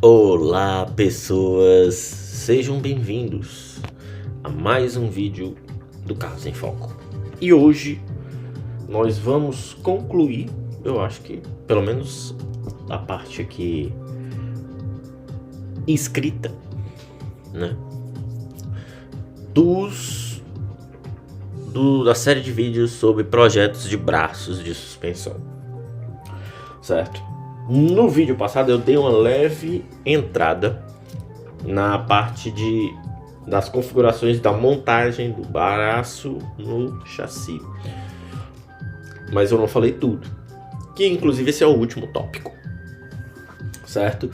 Olá pessoas, sejam bem-vindos a mais um vídeo do Carros em Foco. E hoje nós vamos concluir, eu acho que pelo menos a parte aqui escrita, né, da série de vídeos sobre projetos de braços de suspensão, certo? No vídeo passado eu dei uma leve entrada na parte das configurações da montagem do braço no chassi, mas eu não falei tudo, que inclusive esse é o último tópico, certo?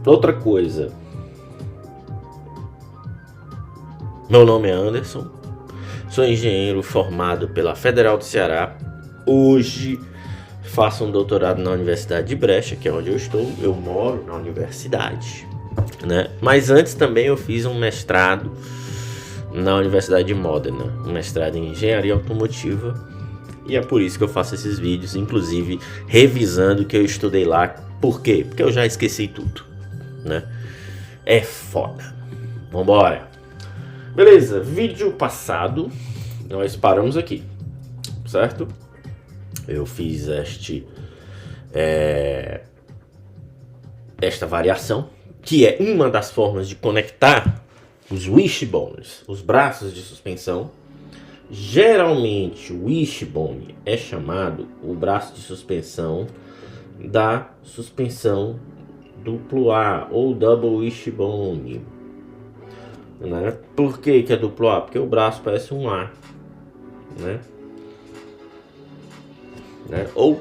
Outra coisa, meu nome é Anderson, sou engenheiro formado pela Federal do Ceará. Hoje faço um doutorado na Universidade de Brecha, que é onde eu estou. Eu moro na universidade, né? Mas antes também eu fiz um mestrado na Universidade de Modena, um mestrado em Engenharia Automotiva. E é por isso que eu faço esses vídeos, inclusive revisando o que eu estudei lá. Por quê? Porque eu já esqueci tudo, né? É foda. Vambora. Beleza, vídeo passado nós paramos aqui, certo? Eu fiz esta variação, que é uma das formas de conectar os wishbones, os braços de suspensão. Geralmente o wishbone é chamado o braço de suspensão da suspensão duplo A ou double wishbone, né? Por que é duplo A? Porque o braço parece um A, né? Ou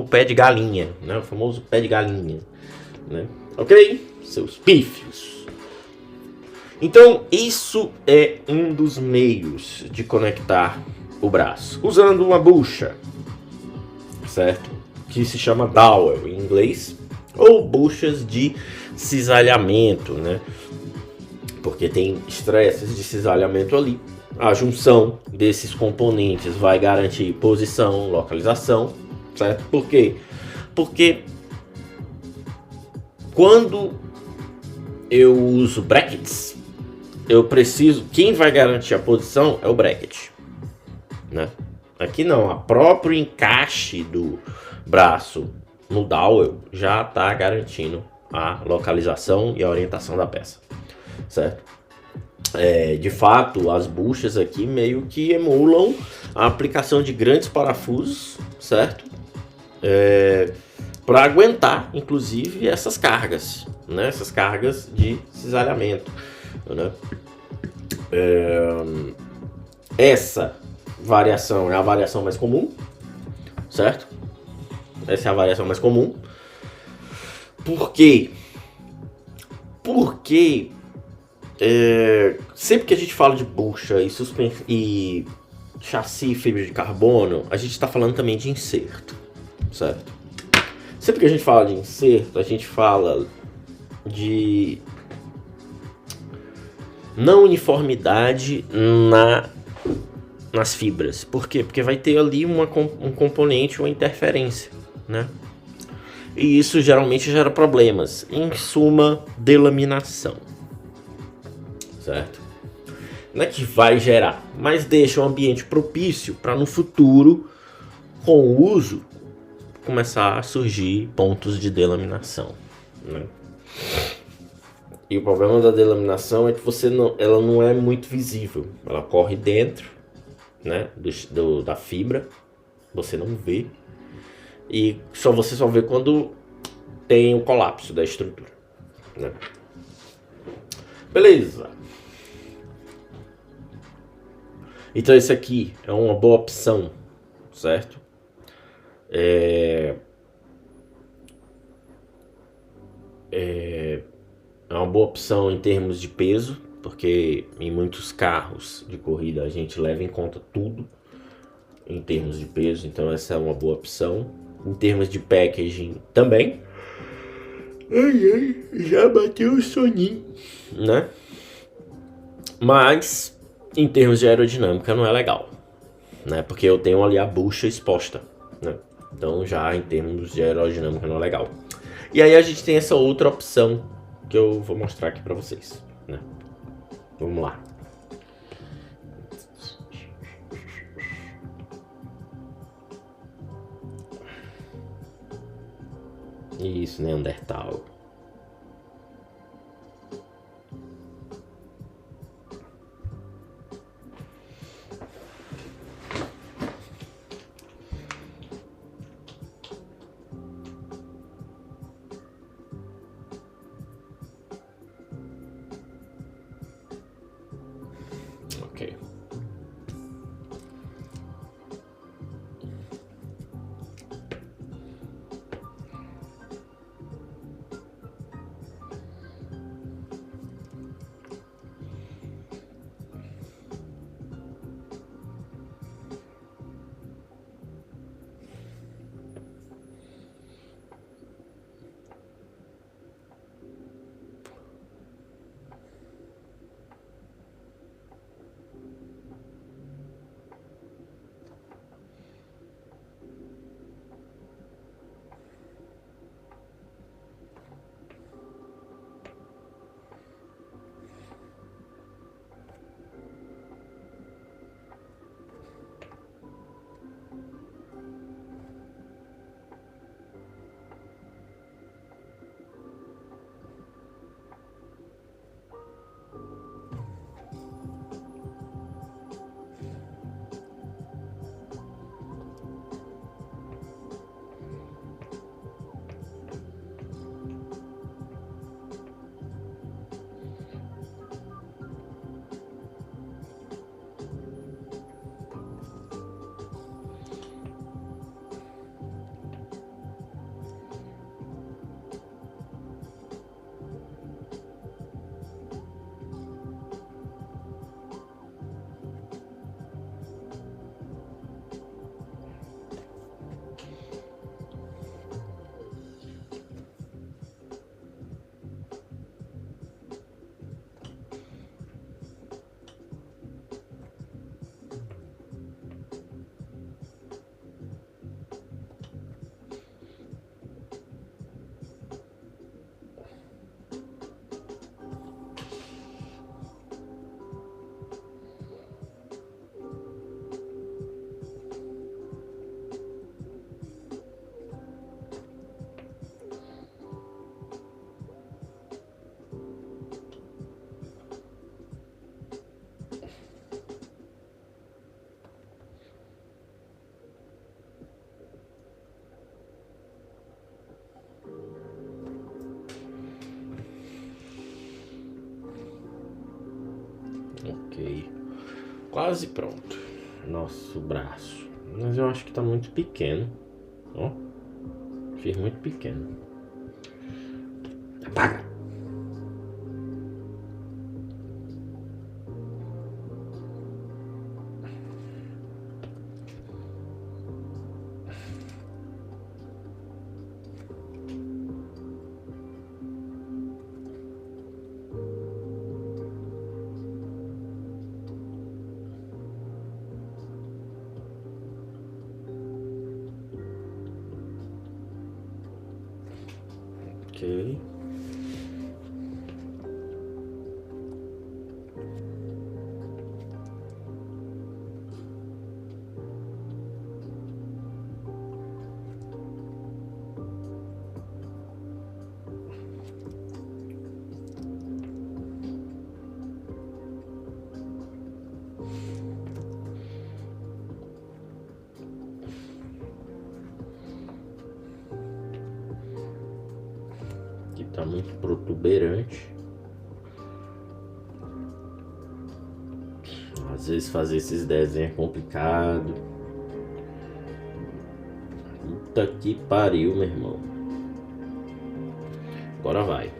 pé de galinha, né? O famoso pé de galinha, né? Ok? Seus pífios. Então, isso é um dos meios de conectar o braço, usando uma bucha, certo? Que se chama dowel em inglês, ou buchas de cisalhamento, né? Porque tem estresses de cisalhamento ali. A junção desses componentes vai garantir posição, localização, certo? Por quê? Porque quando eu uso brackets, eu preciso... Quem vai garantir a posição é o bracket, né? Aqui não, a próprio encaixe do braço no dowel já está garantindo a localização e a orientação da peça, certo? De fato, as buchas aqui meio que emulam a aplicação de grandes parafusos, certo? Para aguentar, inclusive, essas cargas, né? Essas cargas de cisalhamento, né? Essa variação é a variação mais comum, certo? Essa é a variação mais comum. Por quê? Porque sempre que a gente fala de bucha e chassi fibra de carbono, a gente está falando também de inserto, certo? Sempre que a gente fala de inserto, a gente fala de não uniformidade nas fibras. Por quê? Porque vai ter ali um componente, uma interferência, né? E isso geralmente gera problemas. Em suma, delaminação, certo? Não é que vai gerar, mas deixa um ambiente propício para no futuro, com o uso, começar a surgir pontos de delaminação, né? E o problema da delaminação é que ela não é muito visível. Ela corre dentro, né, da fibra, você não vê, e você só vê quando tem o colapso da estrutura, né? Beleza. Então esse aqui é uma boa opção, certo? É uma boa opção em termos de peso, porque em muitos carros de corrida a gente leva em conta tudo em termos de peso, então essa é uma boa opção. Em termos de packaging também. Já bateu o soninho, né? Mas em termos de aerodinâmica não é legal, né? Porque eu tenho ali a bucha exposta, né? Então já em termos de aerodinâmica não é legal. E aí a gente tem essa outra opção que eu vou mostrar aqui para vocês, né? Vamos lá. Isso, Neandertal. Ok. Ok. Quase pronto. Nosso braço. Mas eu acho que tá muito pequeno. Ó. Fiz muito pequeno. Apaga! Ok. Aqui tá muito protuberante. Às vezes fazer esses desenhos é complicado. Puta que pariu, meu irmão. Agora vai.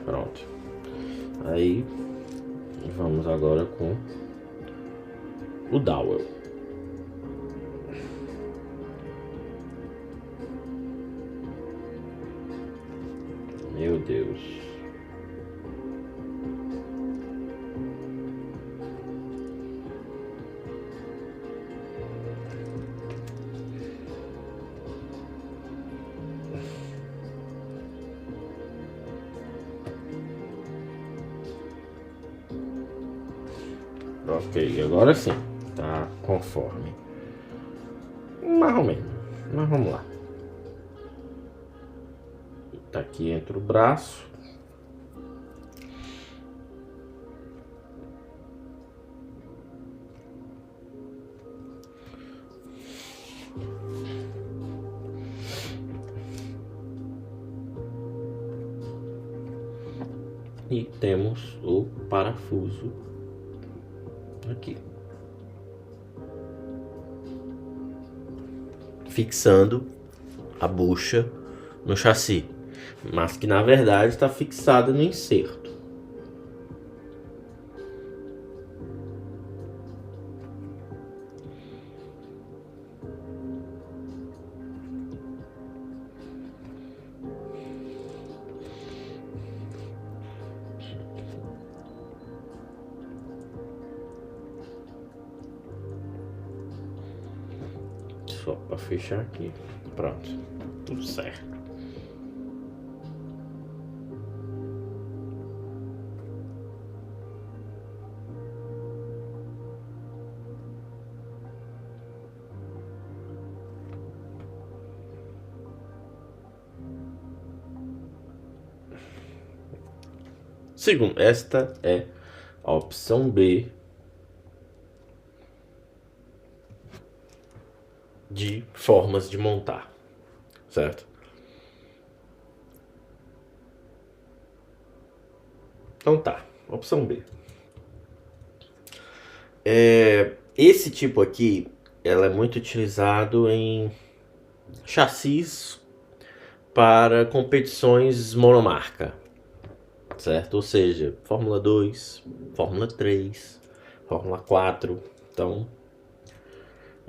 Pronto. Aí vamos agora com o dowel. Meu Deus. Ok, agora sim, tá conforme. Mais ou menos, mas vamos lá. Tá aqui entre o braço. E temos o parafuso aqui, fixando a bucha no chassi, mas que na verdade está fixada no inserto. Só para fechar aqui, pronto, tudo certo. Segundo, esta é a opção B de formas de montar, certo? Então tá, opção B. Esse tipo aqui, ela é muito utilizado em chassis para competições monomarca, certo? Ou seja, Fórmula 2, Fórmula 3, Fórmula 4. Então,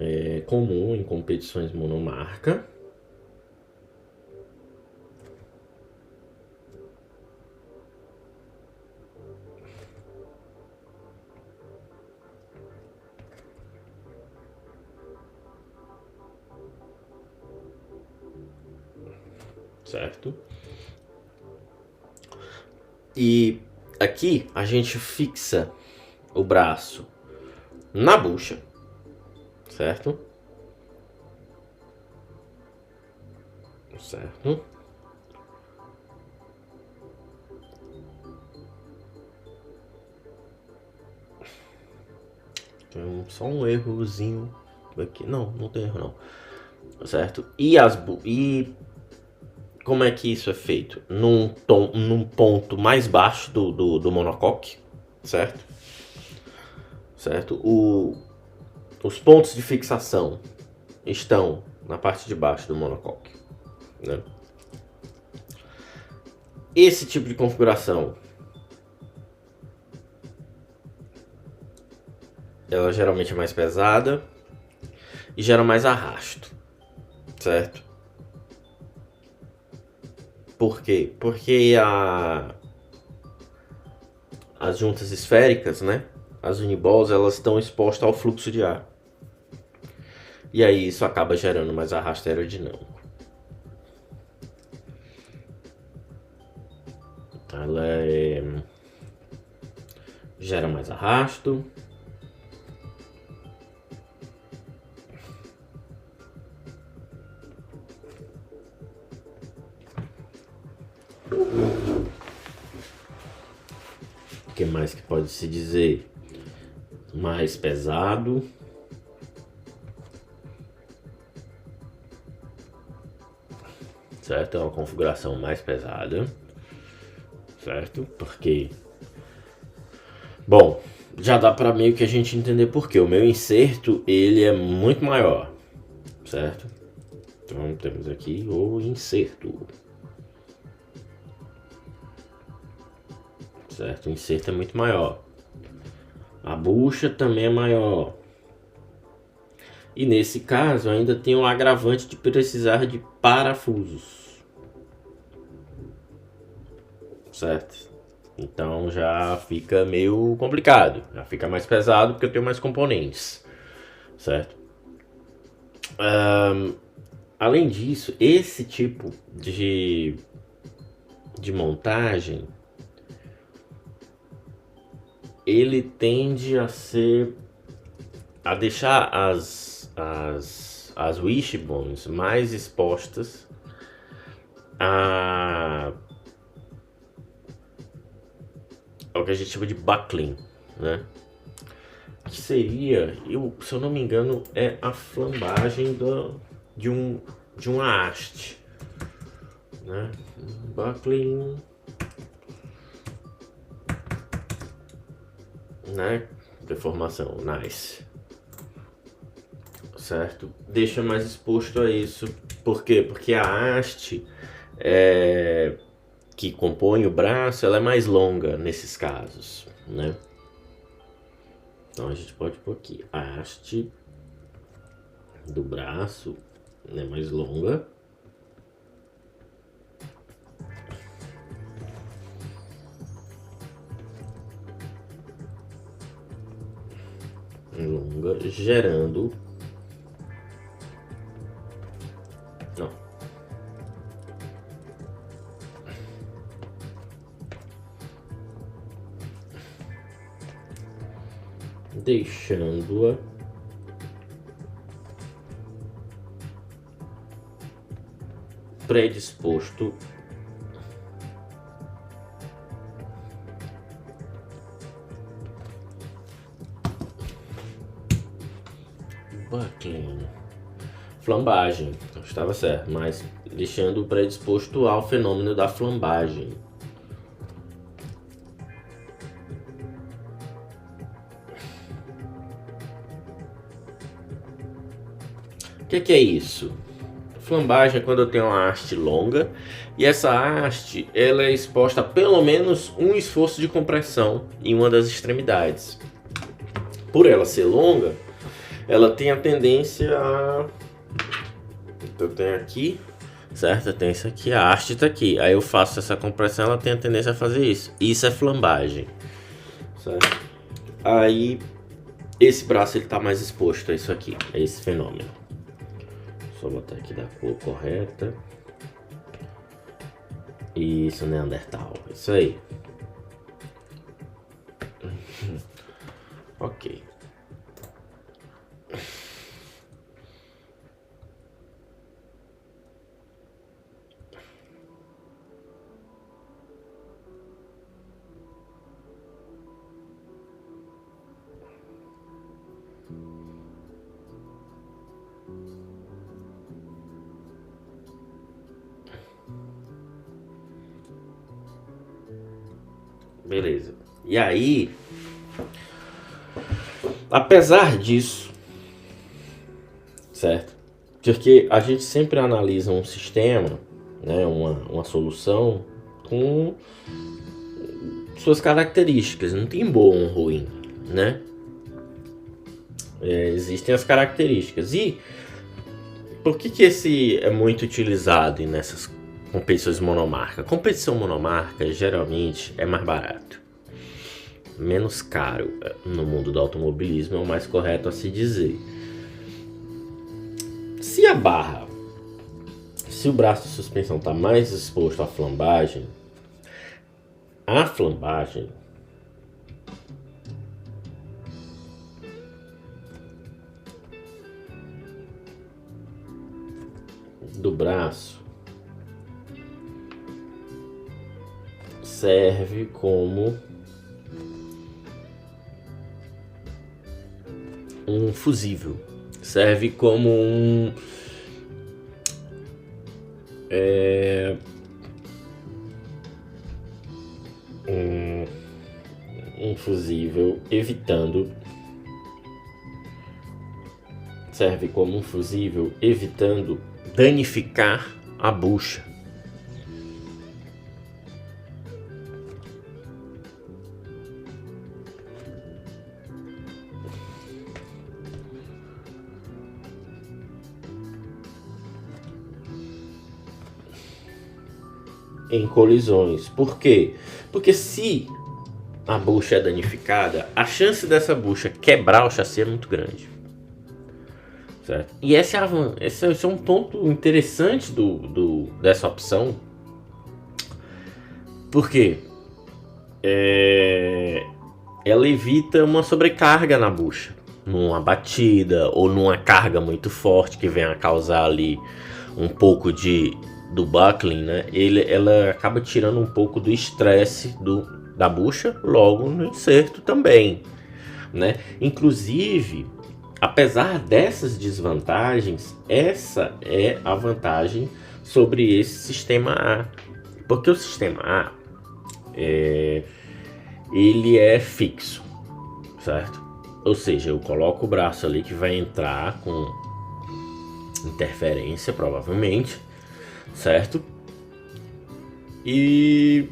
é comum em competições monomarca. Certo? E aqui a gente fixa o braço na bucha, certo? Certo. Tem só um errozinho aqui. Não tem erro não. Certo? E como é que isso é feito? Num ponto mais baixo do monocoque, certo? Certo? Os pontos de fixação estão na parte de baixo do monocoque, né? Esse tipo de configuração, ela geralmente é mais pesada e gera mais arrasto, certo? Por quê? Porque as juntas esféricas, né? As uniballs, elas estão expostas ao fluxo de ar. E aí isso acaba gerando mais arrasto aerodinâmico. Ela gera mais arrasto. O que mais que pode se dizer? Mais pesado. Certo? É uma configuração mais pesada. Certo? Porque... Bom, já dá para meio que a gente entender por quê. O meu inserto, ele é muito maior. Certo? Então temos aqui o inserto. Certo? O inserto é muito maior. A bucha também é maior. E nesse caso ainda tem um agravante de precisar de parafusos. Certo? Então já fica meio complicado. Já fica mais pesado porque eu tenho mais componentes. Certo? Além disso, esse tipo de montagem, ele tende a deixar as wishbones mais expostas ao que a gente chama de buckling, né? Que seria, se eu não me engano, é a flambagem de uma haste, né? Buckling, né? Deformação, nice. Certo? Deixa mais exposto a isso. Por quê? Porque a haste que compõe o braço, ela é mais longa nesses casos, né? Então a gente pode pôr aqui, a haste do braço é mais longa. Gerando deixando-a predisposto buckling, flambagem, estava certo, mas deixando predisposto ao fenômeno da flambagem. O que é isso? Flambagem é quando eu tenho uma haste longa e essa haste ela é exposta a pelo menos um esforço de compressão em uma das extremidades. Por ela ser longa, ela tem a tendência a... Então eu tenho aqui, certo? Eu tenho isso aqui, a haste está aqui. Aí eu faço essa compressão, ela tem a tendência a fazer isso. Isso é flambagem, certo? Aí esse braço ele está mais exposto a isso aqui, a esse fenômeno. Só botar aqui da cor correta. Isso, Neandertal. Isso aí. Ok. Beleza. E aí, apesar disso, certo? Porque a gente sempre analisa um sistema, né, uma solução com suas características. Não tem bom ou ruim, né? Existem as características. E por que esse é muito utilizado nessas competições monomarca? Competição monomarca geralmente é mais barato, menos caro. No mundo do automobilismo é o mais correto a se dizer. Se o braço de suspensão está mais exposto à flambagem, a flambagem do braço serve como um fusível, serve como um fusível, evitando danificar a bucha. Em colisões. Por quê? Porque se a bucha é danificada, a chance dessa bucha quebrar o chassi é muito grande, certo? E esse é um ponto interessante dessa opção. Por quê? ela evita uma sobrecarga na bucha, numa batida ou numa carga muito forte que venha a causar ali um pouco do buckling, né? Ela acaba tirando um pouco do estresse da bucha logo no inserto também, né? Inclusive, apesar dessas desvantagens, essa é a vantagem sobre esse sistema A, porque o sistema A ele é fixo, certo? Ou seja, eu coloco o braço ali que vai entrar com interferência, provavelmente, certo? E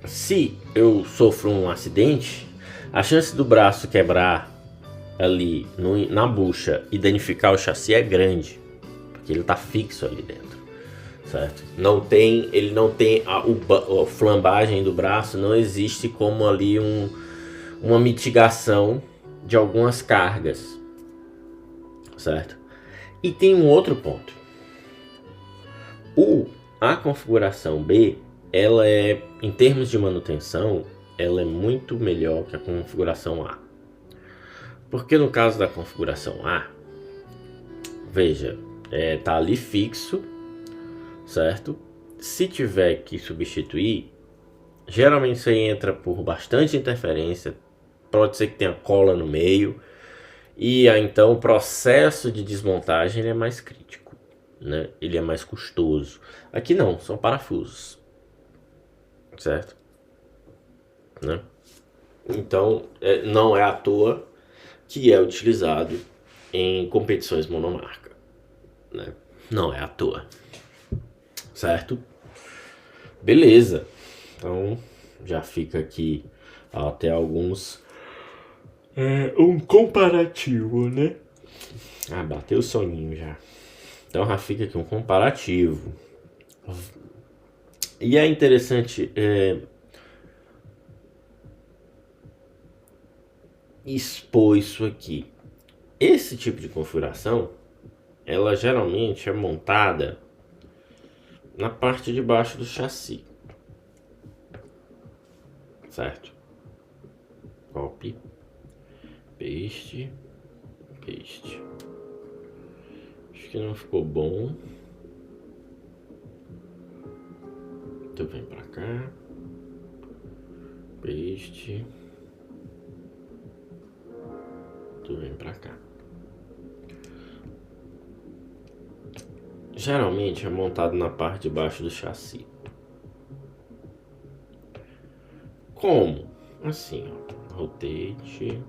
se eu sofro um acidente, a chance do braço quebrar ali na bucha e danificar o chassi é grande, porque ele está fixo ali dentro, certo? Ele não tem a flambagem do braço, não existe como ali uma mitigação de algumas cargas, certo? E tem um outro ponto. A configuração B, ela é, em termos de manutenção, ela é muito melhor que a configuração A. Porque no caso da configuração A, veja, tá ali fixo, certo? Se tiver que substituir, geralmente você entra por bastante interferência, pode ser que tenha cola no meio, e aí, então o processo de desmontagem ele é mais crítico, né? Ele é mais custoso. Aqui não, são parafusos, certo? Né? Então não é à toa que é utilizado em competições monomarca, né? Não é à toa, certo? Beleza, então já fica aqui até alguns um comparativo, né? Bateu o soninho já. Então já fica aqui um comparativo. E é interessante expor isso aqui. Esse tipo de configuração, ela geralmente é montada na parte de baixo do chassi, certo? Copy, paste, paste. Acho que não ficou bom. Então vem pra cá, paste, tu vem pra cá. Geralmente é montado na parte de baixo do chassi. Como? Assim, ó. Rotate.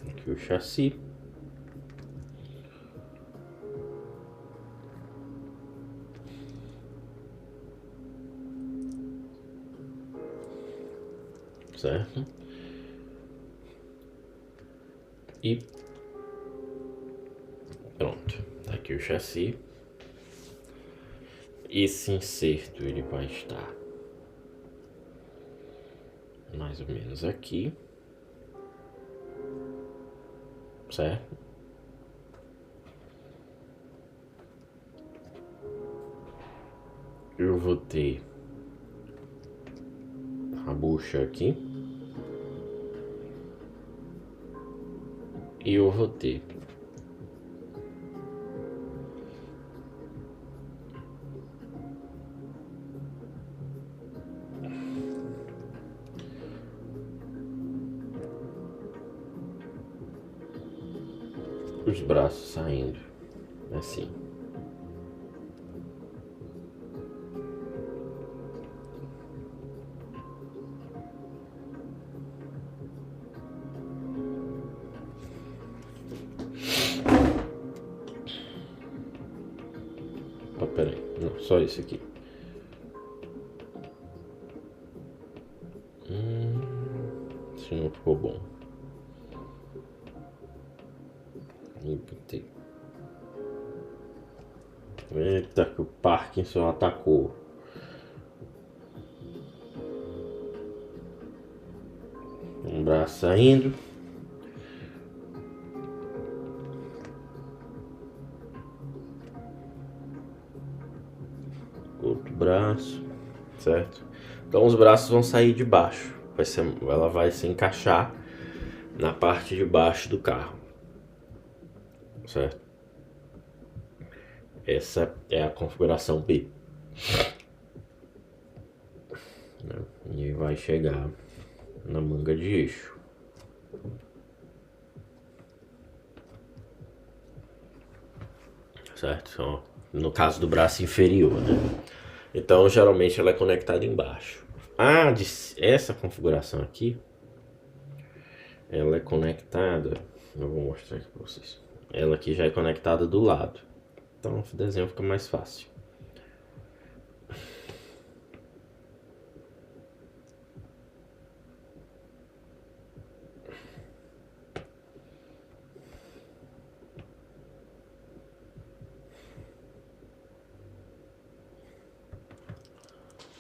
Aqui o chassi. Certo? E pronto, tá aqui o chassi. Esse inserto ele vai estar mais ou menos aqui, certo? Eu vou ter a bucha aqui e eu vou ter os braços saindo assim. Peraí, não, só isso aqui. Isso não ficou bom. Eita, que o Parkinson atacou. Um braço saindo. Outro braço, certo? Então os braços vão sair de baixo. Ela vai se encaixar na parte de baixo do carro, certo? Essa é a configuração B. E vai chegar na manga de eixo. Certo? No caso do braço inferior, né? Então, geralmente ela é conectada embaixo. Essa configuração aqui, ela é conectada... Eu vou mostrar aqui para vocês. Ela aqui já é conectada do lado. Então, o desenho fica mais fácil.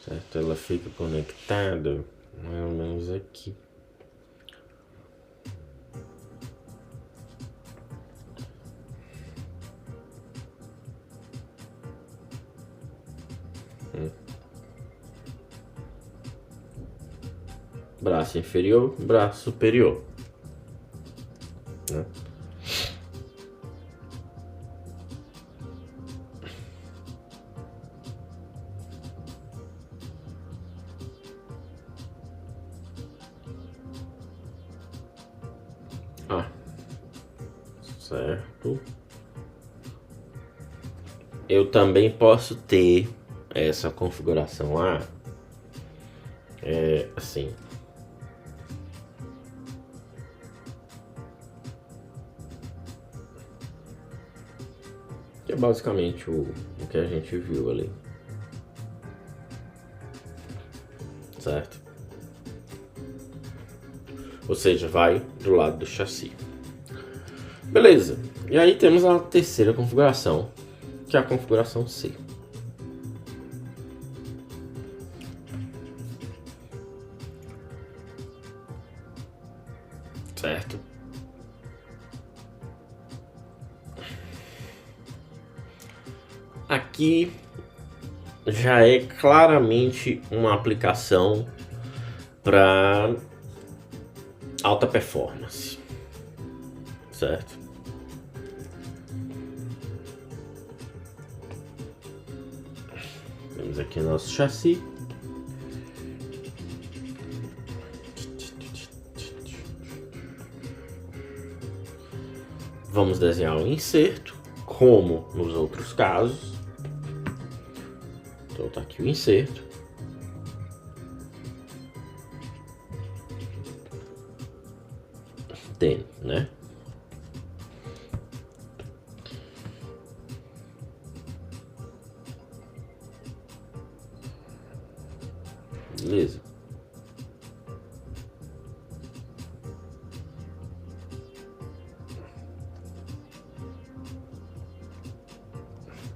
Certo? Ela fica conectada mais ou menos aqui. Braço inferior, braço superior, né? Certo. Eu também posso ter essa configuração lá, assim. Que é basicamente o que a gente viu ali. Certo? Ou seja, vai do lado do chassi. Beleza. E aí temos a terceira configuração, que é a configuração C. Certo? Aqui já é claramente uma aplicação para alta performance, certo? Temos aqui nosso chassi. Vamos desenhar um inserto, como nos outros casos. Então tá aqui o inserto. Tem, né? Beleza.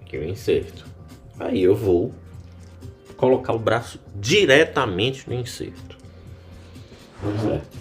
Aqui o inserto. Aí eu vou colocar o braço diretamente no inserto. Certo?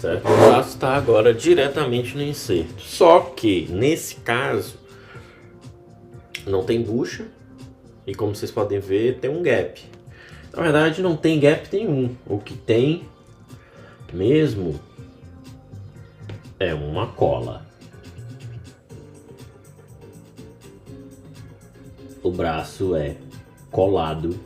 Certo? O braço está agora diretamente no inserto. Só que, nesse caso, não tem bucha. E como vocês podem ver, tem um gap. Na verdade, não tem gap nenhum. O que tem mesmo é uma cola. O braço é colado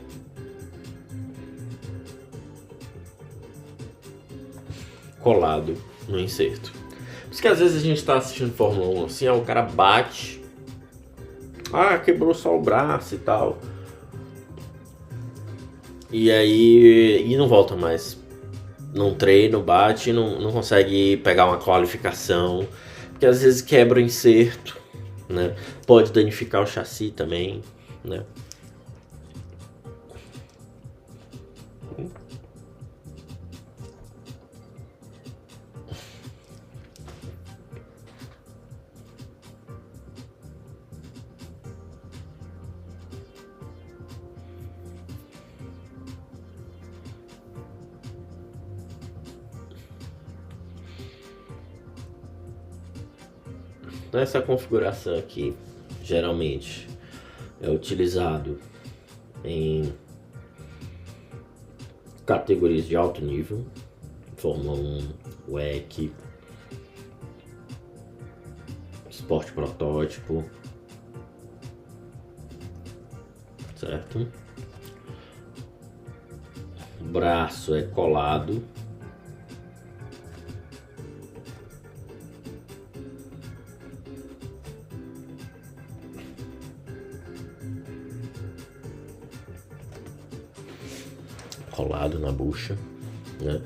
colado no inserto. Por isso que às vezes a gente tá assistindo Fórmula 1 assim, o cara bate, quebrou só o braço e tal, e aí não volta mais. Não treina, bate, não consegue pegar uma qualificação, porque às vezes quebra o inserto, né? Pode danificar o chassi também, né? Essa configuração aqui geralmente é utilizado em categorias de alto nível, Fórmula 1, WEC, esporte protótipo, certo? O braço é colado. Colado na bucha, né?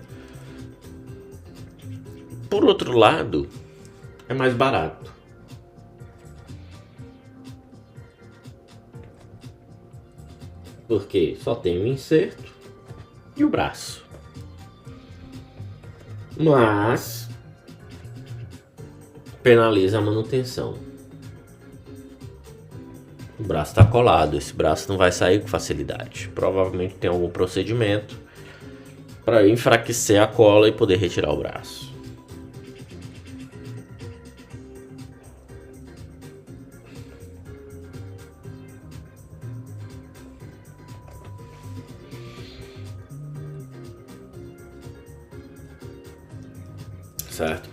Por outro lado, é mais barato. Porque só tem o inserto e o braço. Mas penaliza a manutenção. O braço está colado, esse braço não vai sair com facilidade. Provavelmente tem algum procedimento para enfraquecer a cola e poder retirar o braço. Certo?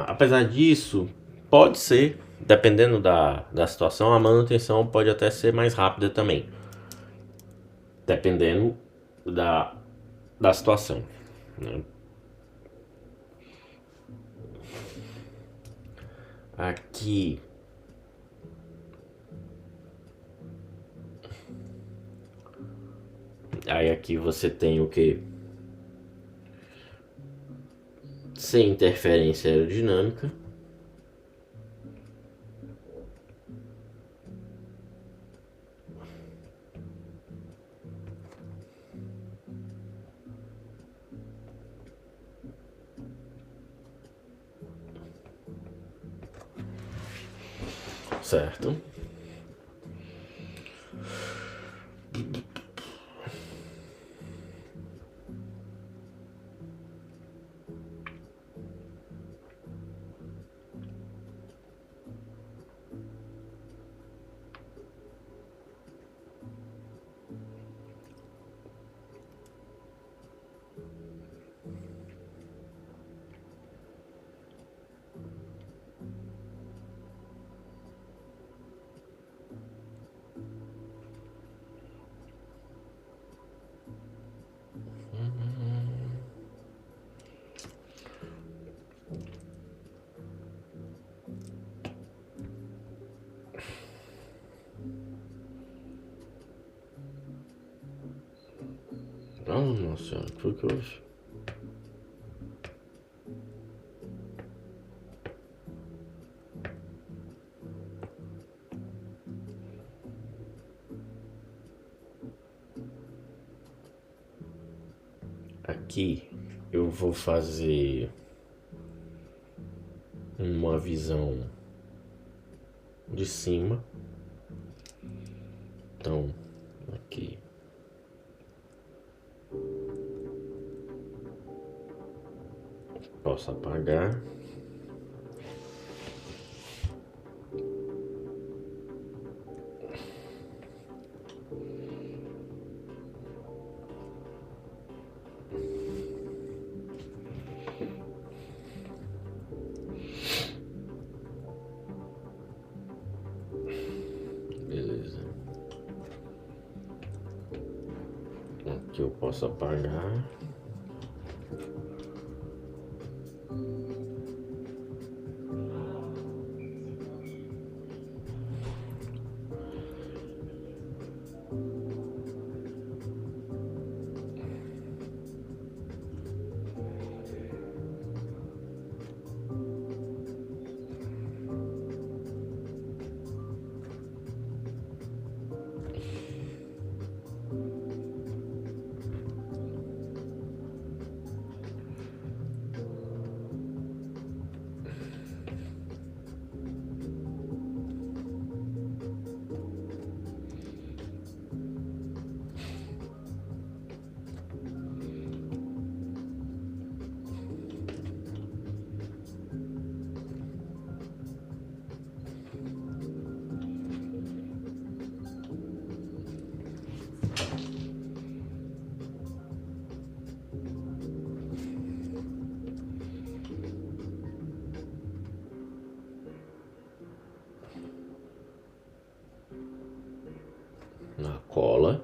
Apesar disso, pode ser, dependendo da situação, a manutenção pode até ser mais rápida também. Dependendo da situação, né? Aqui aqui você tem o que? Sem interferência aerodinâmica. Certo? Nossa senhora, foi o que houve? aqui eu vou fazer uma visão de cima. Então, aqui posso apagar. Beleza. Aqui eu posso apagar. Na cola.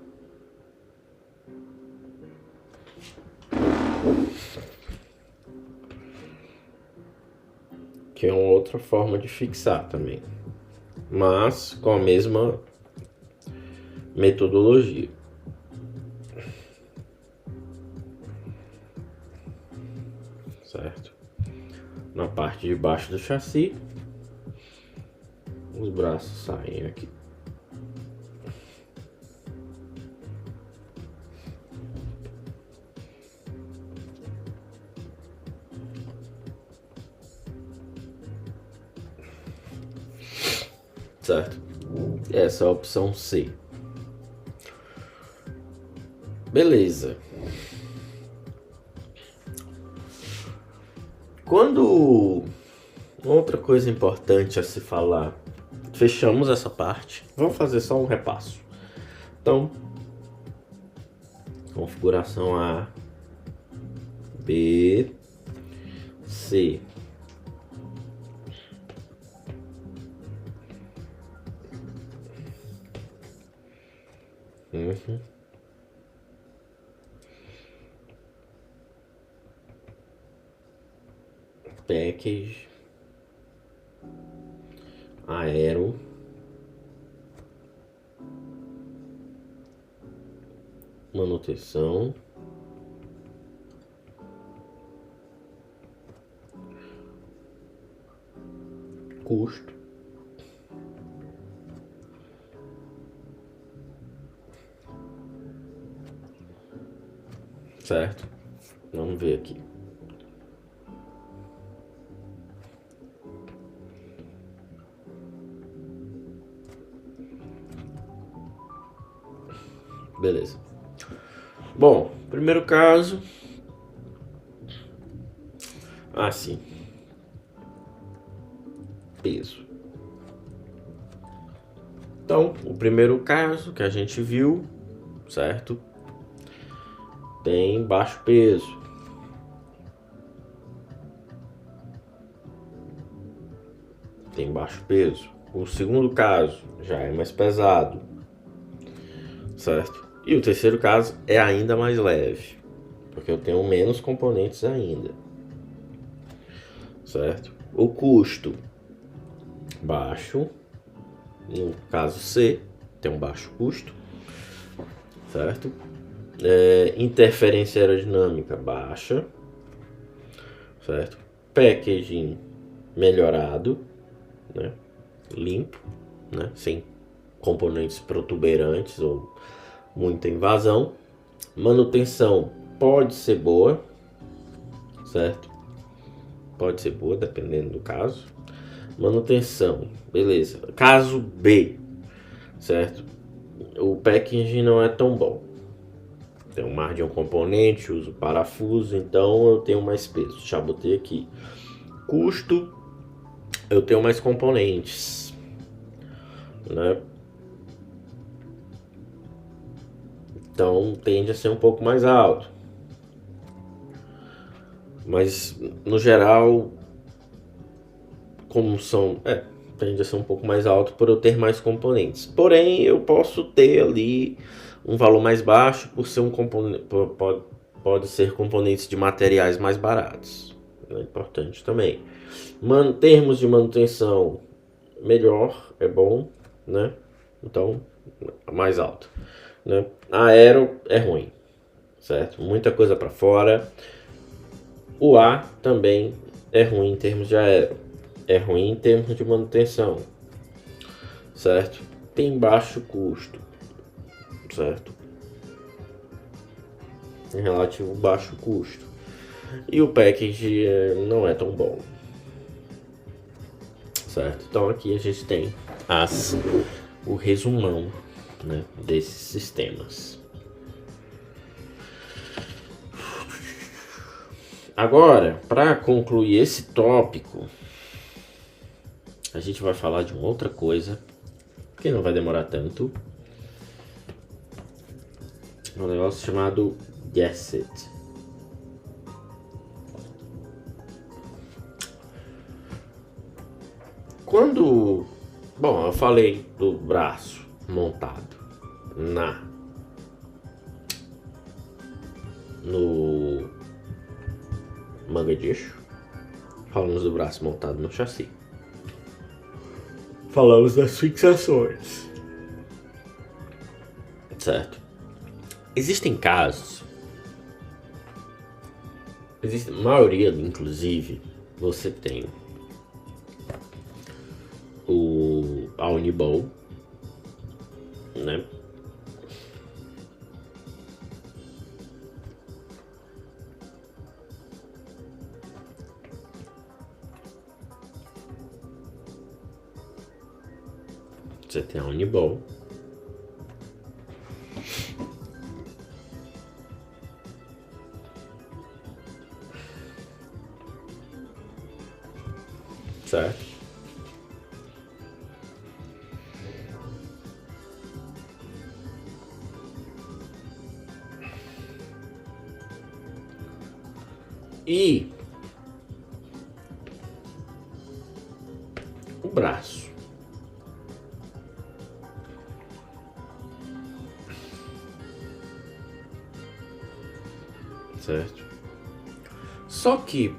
Que é uma outra forma de fixar também, mas com a mesma metodologia. Certo? Na parte de baixo do chassi, os braços saem aqui. Certo? Essa é a opção C. Beleza. Outra coisa importante a se falar, fechamos essa parte, vamos fazer só um repasso. Então, configuração A, B, C. Package, aero, manutenção, custo, certo? Vamos ver aqui. Beleza. Bom, primeiro caso. Sim. Peso. Então, o primeiro caso que a gente viu, certo? Tem baixo peso. Tem baixo peso. O segundo caso já é mais pesado, certo? E o terceiro caso é ainda mais leve, porque eu tenho menos componentes ainda, certo? O custo baixo, no caso C, tem um baixo custo, certo? Interferência aerodinâmica baixa, certo? Packaging melhorado, né? Limpo, né? Sem componentes protuberantes ou muita invasão. Manutenção pode ser boa, certo? Pode ser boa, dependendo do caso. Manutenção, beleza. Caso B, certo? O packaging não é tão bom. Tem mais de um componente, uso parafuso, então eu tenho mais peso. Já botei aqui. Custo, eu tenho mais componentes, né? Então tende a ser um pouco mais alto. Mas no geral, como são, tende a ser um pouco mais alto por eu ter mais componentes. Porém, eu posso ter ali um valor mais baixo por ser um componente, pode ser componentes de materiais mais baratos. É importante também. Termos de manutenção melhor, é bom, né? Então, mais alto, né? Aero é ruim, certo? Muita coisa para fora. O A também é ruim em termos de aero. É ruim em termos de manutenção, certo? Tem baixo custo, certo? Em relativo baixo custo. E o package não é tão bom, certo? Então aqui a gente tem o resumão, né, desses sistemas. Agora, para concluir esse tópico, a gente vai falar de uma outra coisa que não vai demorar tanto. Um negócio chamado Gasset. Bom, eu falei do braço montado no manga de eixo. Falamos do braço montado no chassi. Falamos das fixações, certo? Existem casos, a maioria, inclusive, você tem a Uniball, né? Você tem a Uniball. Certo? E o braço. Certo? Só que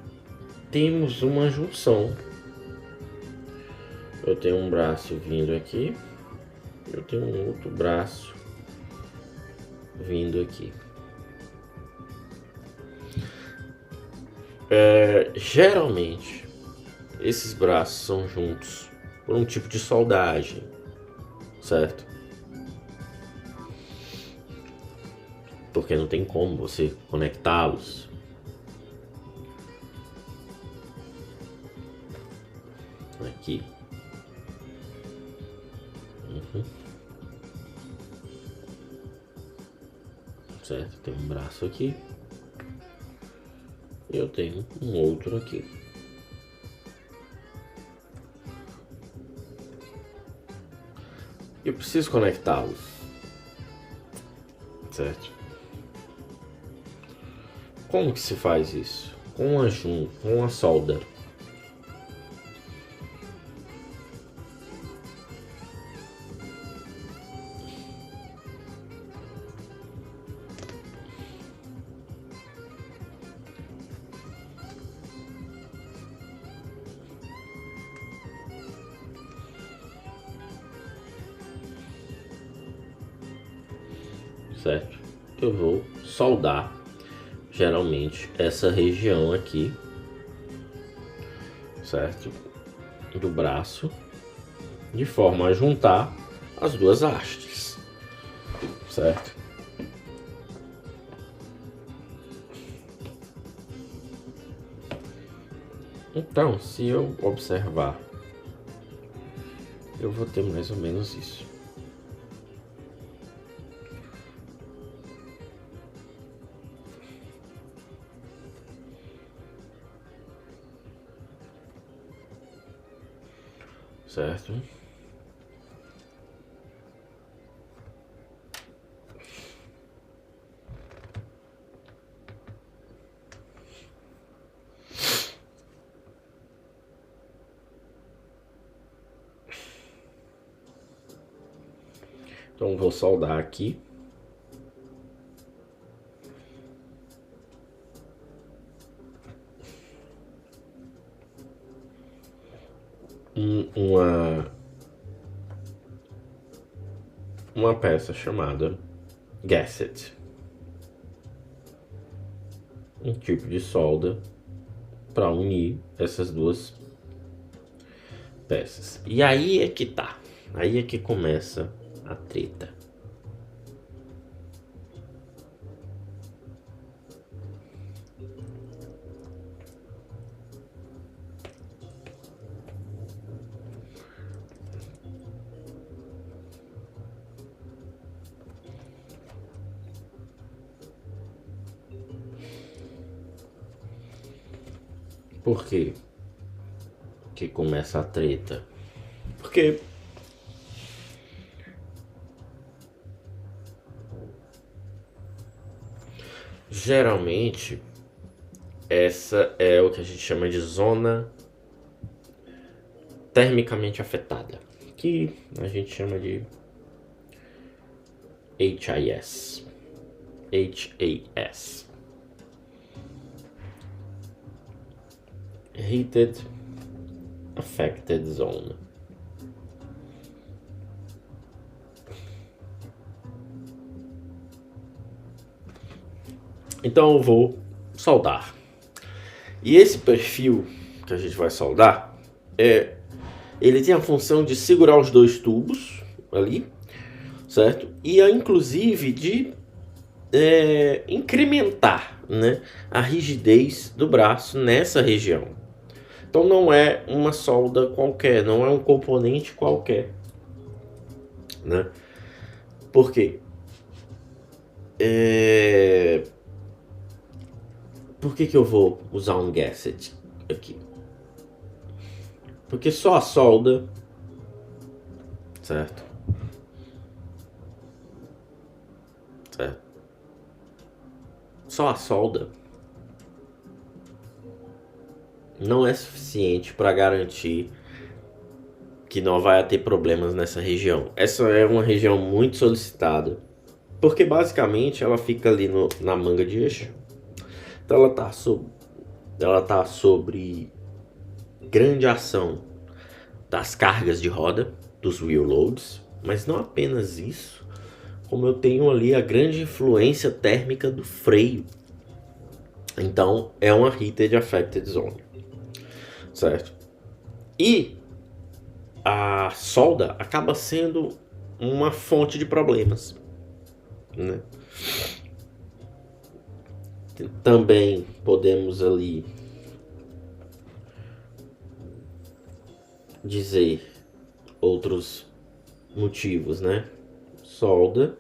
temos uma junção. Eu tenho um braço vindo aqui, eu tenho um outro braço vindo aqui. Geralmente esses braços são juntos por um tipo de soldagem, certo? Porque não tem como você conectá-los. Aqui. Certo? Tem um braço aqui. E eu tenho um outro aqui. Eu preciso conectá-los. Certo? Como que se faz isso? Com a solda. Certo? Eu vou soldar geralmente essa região aqui, certo? Do braço, de forma a juntar as duas hastes, certo? Então, se eu observar, eu vou ter mais ou menos isso. Certo? Então vou soldar aqui. Uma peça chamada gasset. Um tipo de solda para unir essas duas peças. E aí é que tá. Aí é que começa a treta. Por quê que começa a treta? Porque geralmente essa é o que a gente chama de zona termicamente afetada, que a gente chama de HIS. HAS. Heated Affected Zone. Então eu vou soldar. E esse perfil que a gente vai soldar, ele tem a função de segurar os dois tubos ali, certo? E inclusive de incrementar, né, a rigidez do braço nessa região. Então não é uma solda qualquer, não é um componente qualquer, né? Por quê? Por que eu vou usar um gasset aqui? Porque só a solda, certo? Certo. Só a solda não é suficiente para garantir que não vai ter problemas nessa região. Essa é uma região muito solicitada, porque basicamente ela fica ali na manga de eixo. Então ela tá sobre grande ação das cargas de roda, dos wheel loads, mas não apenas isso, como eu tenho ali a grande influência térmica do freio. Então é uma heated affected zone, certo? E a solda acaba sendo uma fonte de problemas, né? Também podemos ali dizer outros motivos, né? Solda,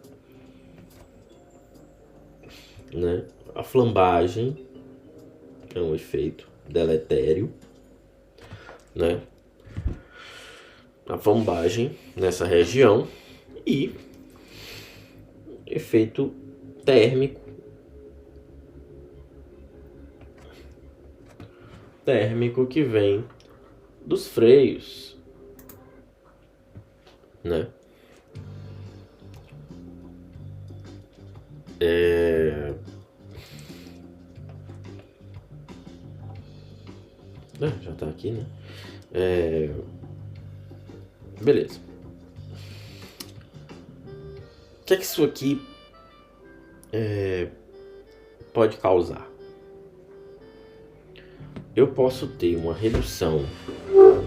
né? A flambagem é um efeito deletério, né? A flambagem nessa região e efeito térmico que vem dos freios, né? Já tá aqui, né? Beleza. O que é que isso aqui pode causar? Eu posso ter uma redução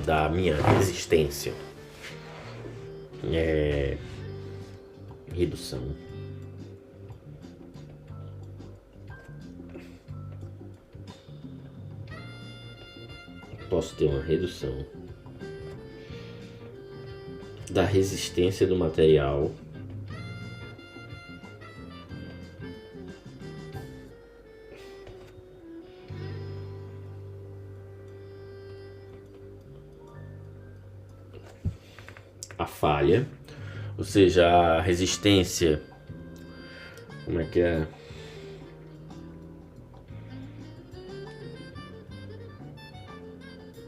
da minha resistência. Redução. posso ter uma redução da resistência do material à falha, ou seja, a resistência, como é que é?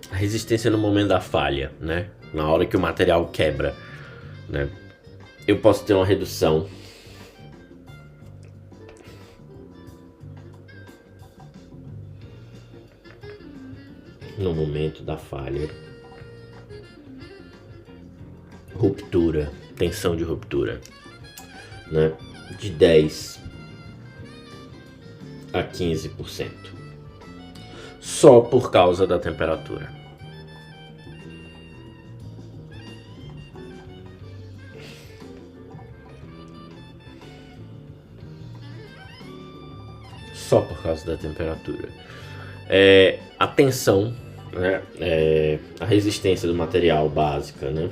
A resistência no momento da falha, né? Na hora que o material quebra, né? Eu posso ter uma redução no momento da falha, ruptura, tensão de ruptura, né? De 10 a 15%, só por causa da temperatura. Só por causa da temperatura. A tensão, né? A resistência do material básica, né?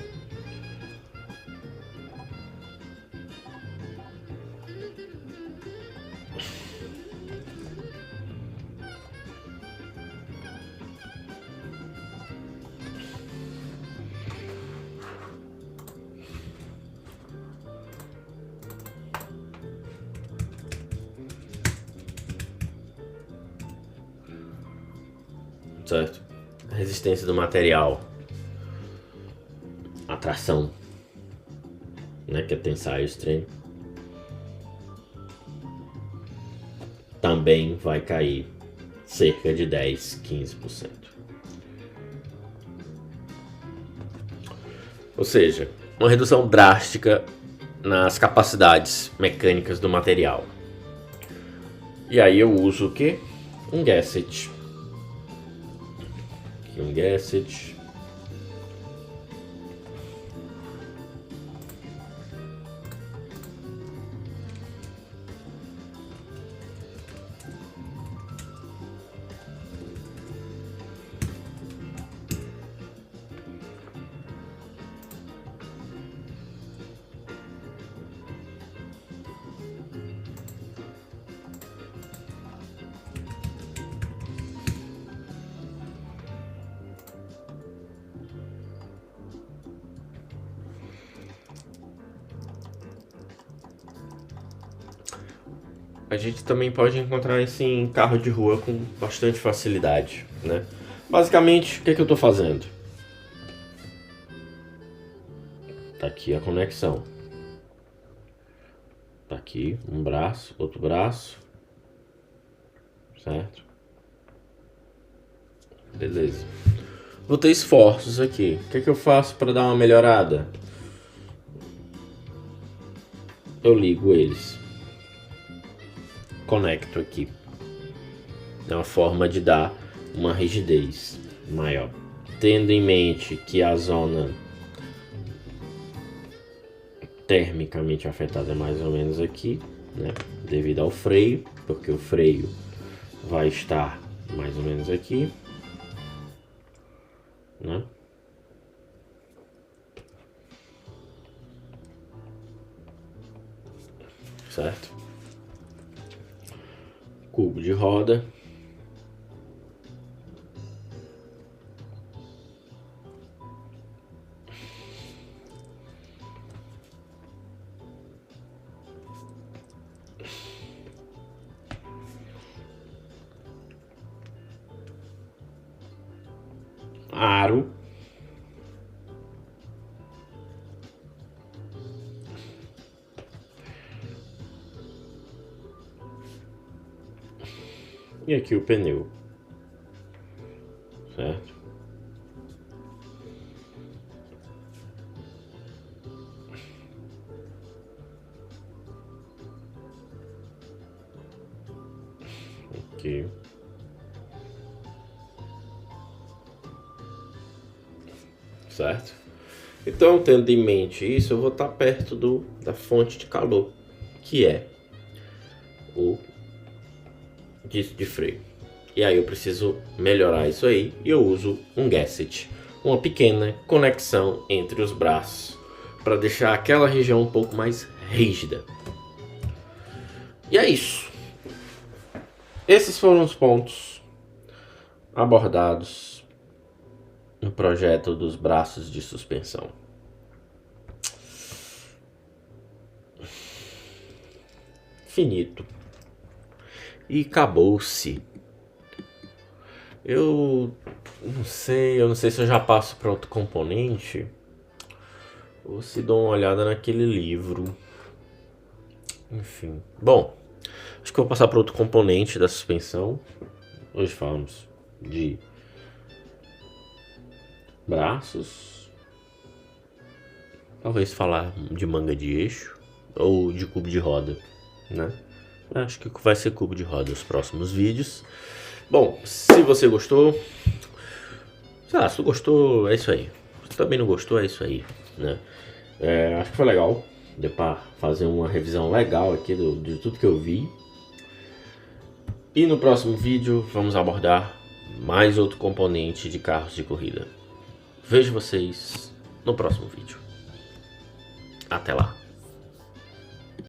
Certo? A resistência do material, a tração, né, que é tensile strain, também vai cair cerca de 10, 15%. Ou seja, uma redução drástica nas capacidades mecânicas do material. E aí eu uso o que? Um gasset. Um gasset. A gente também pode encontrar isso em carro de rua com bastante facilidade, né? Basicamente, o que eu estou fazendo? Tá aqui a conexão. Tá aqui um braço, outro braço. Certo? Beleza. Vou ter esforços aqui. O que eu faço para dar uma melhorada? Eu ligo eles. Conecto aqui. É uma forma de dar uma rigidez maior. Tendo em mente que a zona termicamente afetada é mais ou menos aqui, né? Devido ao freio, porque o freio vai estar mais ou menos aqui, né? Certo? Cubo de roda. Aro. E aqui o pneu, certo? Aqui. Certo? Então, tendo em mente isso, eu vou estar perto da fonte de calor, que é o disco de freio. E aí eu preciso melhorar isso aí e eu uso um gasket, uma pequena conexão entre os braços para deixar aquela região um pouco mais rígida. E é isso. Esses foram os pontos abordados no projeto dos braços de suspensão. Finito. E acabou-se. Eu não sei se eu já passo para outro componente ou se dou uma olhada naquele livro. Enfim. Bom, acho que eu vou passar para outro componente da suspensão. Hoje falamos de braços. Talvez falar de manga de eixo ou de cubo de roda, né? Acho que vai ser cubo de roda os próximos vídeos. Bom, se você gostou, se tu gostou, é isso aí. Se também não gostou, é isso aí, né? Acho que foi legal. Deu pra fazer uma revisão legal aqui de tudo que eu vi. E no próximo vídeo vamos abordar mais outro componente de carros de corrida. Vejo vocês no próximo vídeo. Até lá.